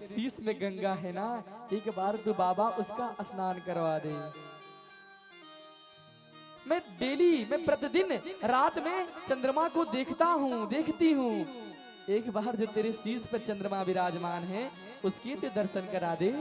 शीश में गंगा है ना, एक बार तू बाबा उसका स्नान करवा दे। मैं प्रतिदिन रात में चंद्रमा को देखता हूँ, देखती हूँ। एक बार जो तेरे शीश पर चंद्रमा विराजमान है उसके ते दर्शन करा दे।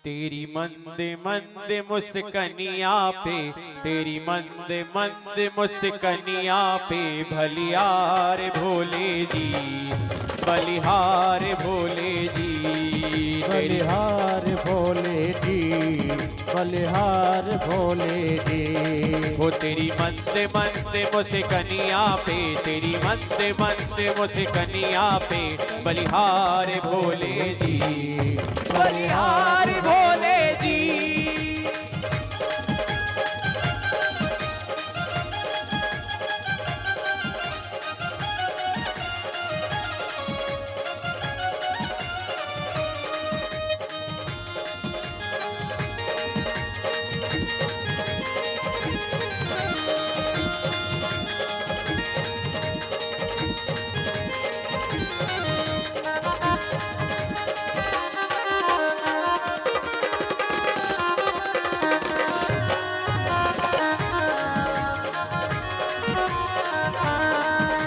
तेरी मंदे मंदे मुस्कनिया पे, तेरी मंदे मंदे मुस्कनिया पे भलियार भोले जी, बलिहार भोले जी, बलिहार भोले जी, बलिहार भोले जी। हो तेरी मंदे मंदे मुस्कनिया पे, तेरी मंदे मंदे मुस्कनिया पे बलिहार भोले जी, बलिहार भोले जी।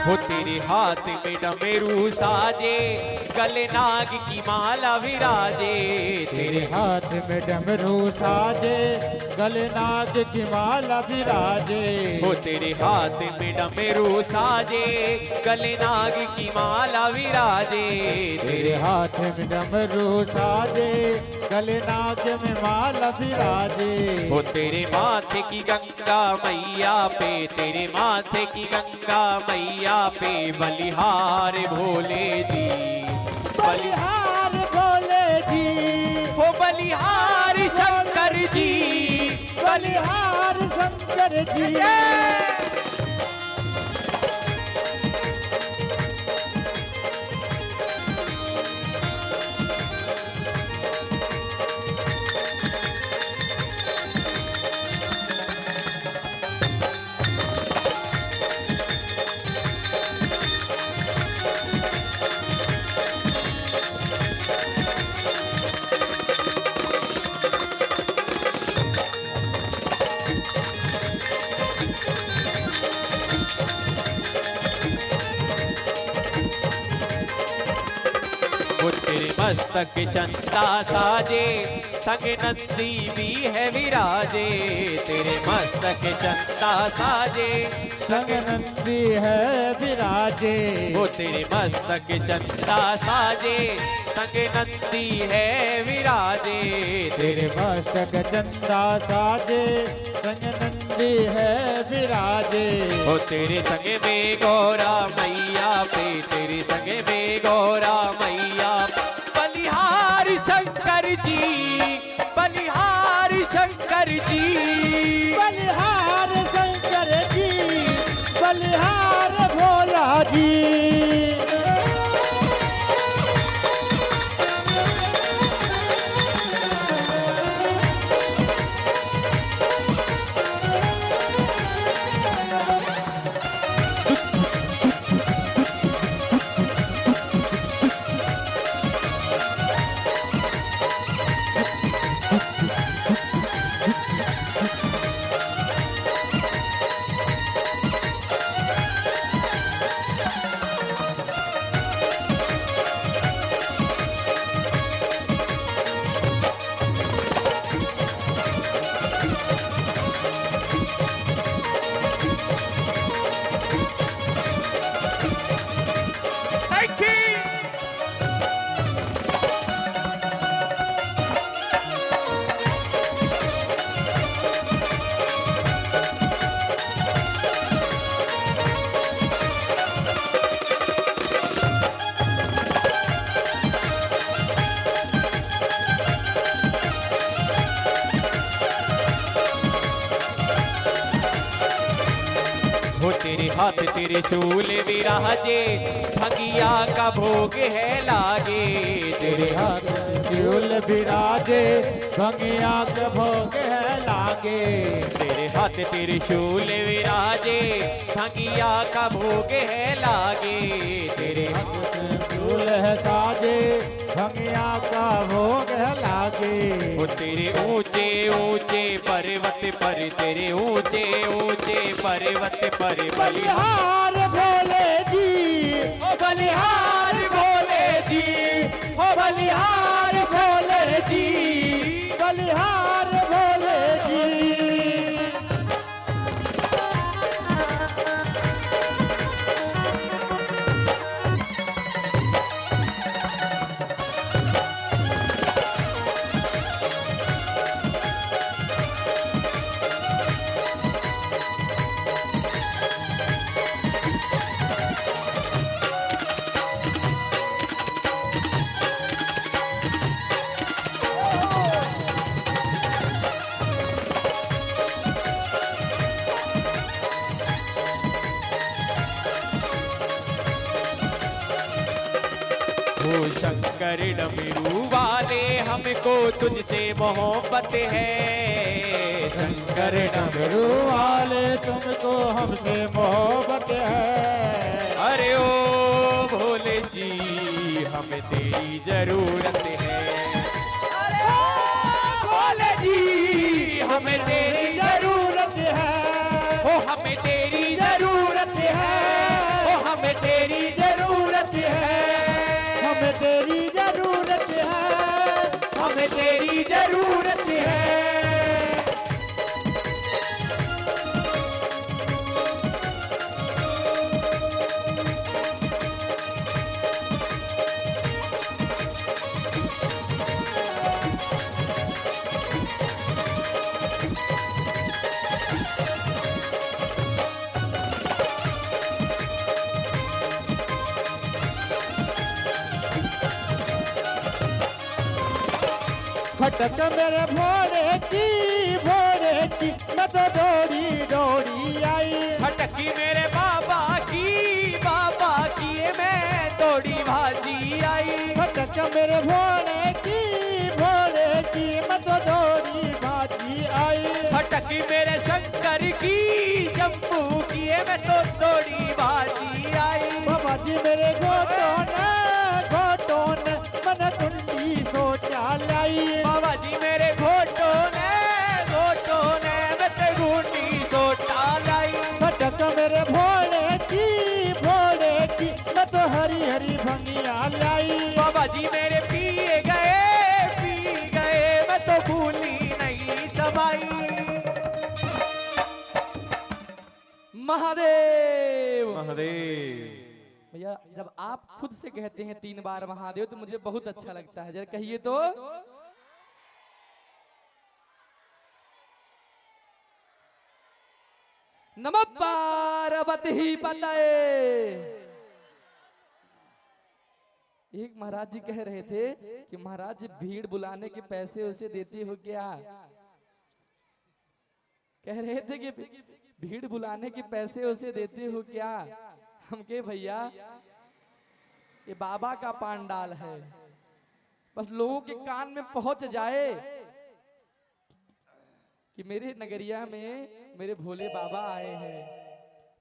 हो तेरे हाथ में डमरू साजे, गले नाग की माला विराजे, तेरे हाथ में डमरू साजे, गले नाग की माला विराजे। हो तेरे हाथ में डमरू साजे, गले नाग की माला विराजे, तेरे हाथ में डमरू साजे, गले नाग में माला विराजे। हो तेरे माथे की गंगा मैया पे, तेरे माथे की गंगा मैया पे बलिहार भोले जी, बलिहार भोले जी, हो बलिहार शंकर जी, बलिहार शंकर जी। वो तेरे मस्तक चंदा साजे, संग नंदी भी है विराजे, तेरे मस्तक चंदा साजे, संग नंदी है विराजे। वो तेरे मस्तक चंदा साजे, संग नंदी है विराजे, तेरे मस्तक चंदा साजे, संग नंदी है विराजे। हो तेरे संग में गौरा मैया पे, तेरे संग में गौरा मैया बलिहार शंकर जी, बलिहार शंकर जी, बलिहार शंकर जी, बलिहार भोला जी। हो तेरे हाथ तेरे शूल विराजे, भंगिया का भोग है लागे, तेरे हाथ में झूल विराजे भंगिया के भोग है लागे। तेरे हाथ त्रिशूल विराजे भंगिया का भोग है लागे। तेरे त्रिशूल है साजे भंगिया का भोग है लागे। वो तेरे ऊंचे ऊंचे पर्वत पर, तेरे ऊंचे ऊंचे पर्वत पर बलिहार भोले जी, ओ बलिहार भोले जी, ओ बलिहार भोले जी, बलिहार भोले जी। ओ शंकर डमरू वाले हमको तुझसे मोहब्बत है। शंकर डमरू वाले तुमको हमसे मोहब्बत है। अरे ओ भोले जी हमें तेरी जरूरत है। अरे ओ भोले जी हमें तेरी जरूरत है, ओ हमें तेरी जरूरत है, ओ हमें तेरी जरूरत है, हमें तेरी जरूरत है, हमें तेरी जरूरत है। खटक मेरे भोरे की मैं तो दौड़ी दौड़ी आई। खटकी मेरे बाबा की मैं दौड़ी भाजी आई। खटक मेरे भोरे की मैं तो दौड़ी भाजी आई। खटकी मेरे शंकर की चंपू की मैं तो दौड़ी भाजी आई। बाबा जी मेरे घोटों ने मन कुंडी सोचा लाई। बाबा जी मेरे घोटों ने मैं तो गुंडी सोटा लाई। खटक मेरे भोरे की मैं तो हरी हरी भंगिया लाई। बाबा जी मेरे पिए गए मैं तो भूली नहीं समाई। महादेव। महादेव भैया जब आप खुद से कहते हैं 3 बार महादेव तो मुझे बहुत अच्छा लगता है, जरा कहिए तो। नमः पार्वती पतये। एक महाराज जी कह रहे थे कि महाराज जी भीड़ बुलाने के पैसे उसे देते हो क्या? कह रहे थे कि भीड़ बुलाने के पैसे उसे देते हो क्या? हम के भैया ये बाबा का पांडाल है, बस लोगों के कान में पहुंच जाए कि मेरे नगरिया में मेरे भोले बाबा आए हैं,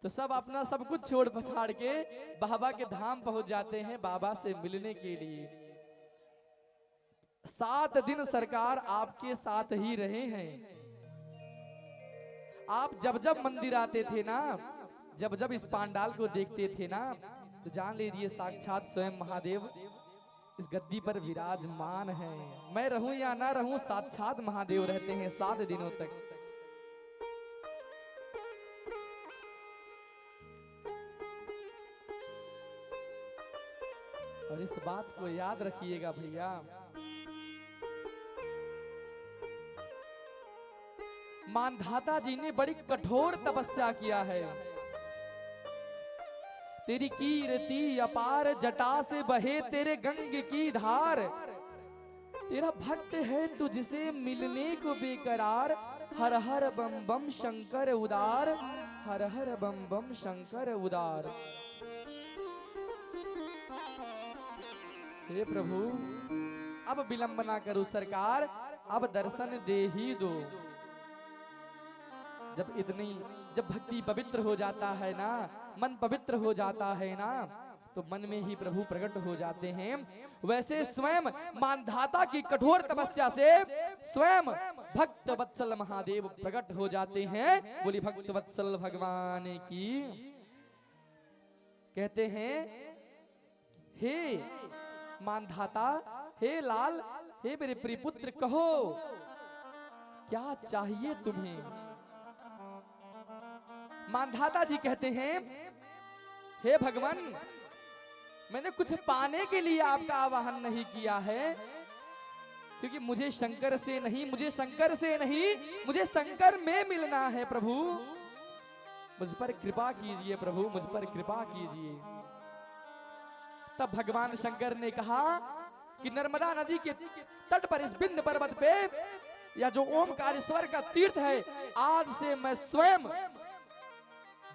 तो सब अपना सब कुछ छोड़ पछाड़ के बाबा के धाम पहुंच जाते हैं बाबा से मिलने के लिए। 7 दिन सरकार आपके साथ ही रहे हैं। आप जब जब मंदिर आते थे ना, जब जब इस पांडाल को देखते थे ना, तो जान लीजिए साक्षात स्वयं महादेव इस गद्दी पर विराजमान है। मैं रहूं या ना रहूं, साक्षात महादेव रहते हैं 7 दिनों तक। और इस बात को याद रखिएगा भैया, मानधाता जी ने बड़ी कठोर तपस्या किया है। तेरी कीर्ति अपार, जटा से बहे तेरे गंग की धार। तेरा भक्त है तुझसे मिलने को बेकरार। हर हर बम बम शंकर उदार, हर हर बम बम शंकर उदार। हे प्रभु अब विलंब ना करो सरकार, अब दर्शन दे ही दो। जब भक्ति पवित्र हो जाता है ना, मन पवित्र हो जाता है ना, तो मन में ही प्रभु प्रकट हो जाते हैं। वैसे स्वयं मानधाता की कठोर तपस्या से स्वयं भक्त वत्सल महादेव प्रकट हो जाते हैं। बोली भक्त वत्सल भगवान की। कहते हैं, हे मानधाता, हे लाल, हे मेरे प्रिय पुत्र, कहो क्या चाहिए तुम्हें। मानधाता जी कहते हैं, हे भगवान, मैंने कुछ पाने के लिए आपका आवाहन नहीं किया है, क्योंकि मुझे शंकर से नहीं, मुझे शंकर में मिलना है। प्रभु मुझ पर कृपा कीजिए, प्रभु मुझ पर कृपा कीजिए। तब भगवान शंकर ने कहा कि नर्मदा नदी के तट पर इस बिंद पर्वत पे, या जो ओमकारेश्वर का तीर्थ है, आज से मैं स्वयं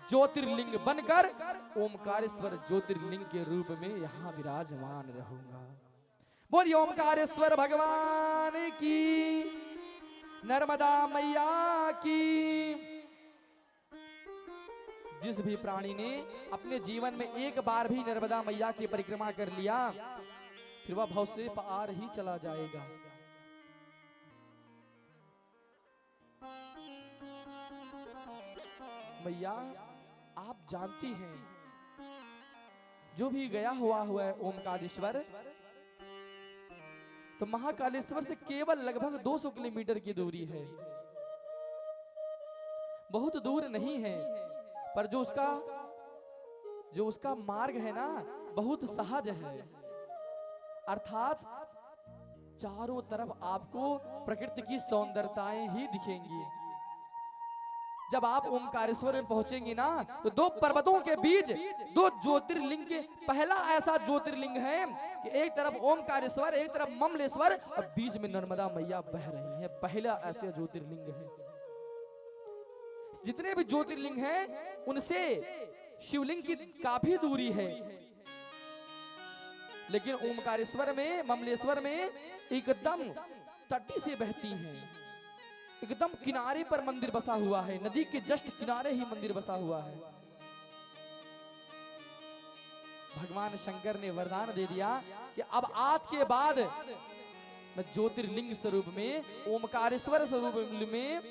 ज्योतिर्लिंग बनकर ओमकारेश्वर ज्योतिर्लिंग के रूप में यहां विराजमान रहूंगा। बोलिए ओमकारेश्वर भगवान की, नर्मदा मैया की। जिस भी प्राणी ने अपने जीवन में एक बार भी नर्मदा मैया की परिक्रमा कर लिया, फिर वह भव से पार ही चला जाएगा। मैया आप जानती हैं, जो भी गया हुआ है ओमकारेश्वर, तो महाकालेश्वर से केवल लगभग 200 किलोमीटर की दूरी है, बहुत दूर नहीं है। पर जो उसका मार्ग है ना, बहुत सहज है। अर्थात चारों तरफ आपको प्रकृति की सौंदर्यताएं ही दिखेंगी। जब आप ओमकारेश्वर में पहुंचेंगे ना, तो दो पर्वतों के बीच दो ज्योतिर्लिंग के पहला ऐसा ज्योतिर्लिंग है कि एक तरफ ओमकारेश्वर, एक तरफ ममलेश्वर, और बीच में नर्मदा मैया बह रही है। पहला ऐसा ज्योतिर्लिंग है। जितने भी ज्योतिर्लिंग हैं, उनसे शिवलिंग की काफी दूरी है, लेकिन ओमकारेश्वर में, ममलेश्वर में एकदम तटी से बहती हैं। एकदम किनारे पर मंदिर बसा हुआ है, नदी के जस्ट किनारे ही मंदिर बसा हुआ है। भगवान शंकर ने वरदान दे दिया कि अब आज के बाद मैं ज्योतिर्लिंग स्वरूप में, ओमकारेश्वर स्वरूप में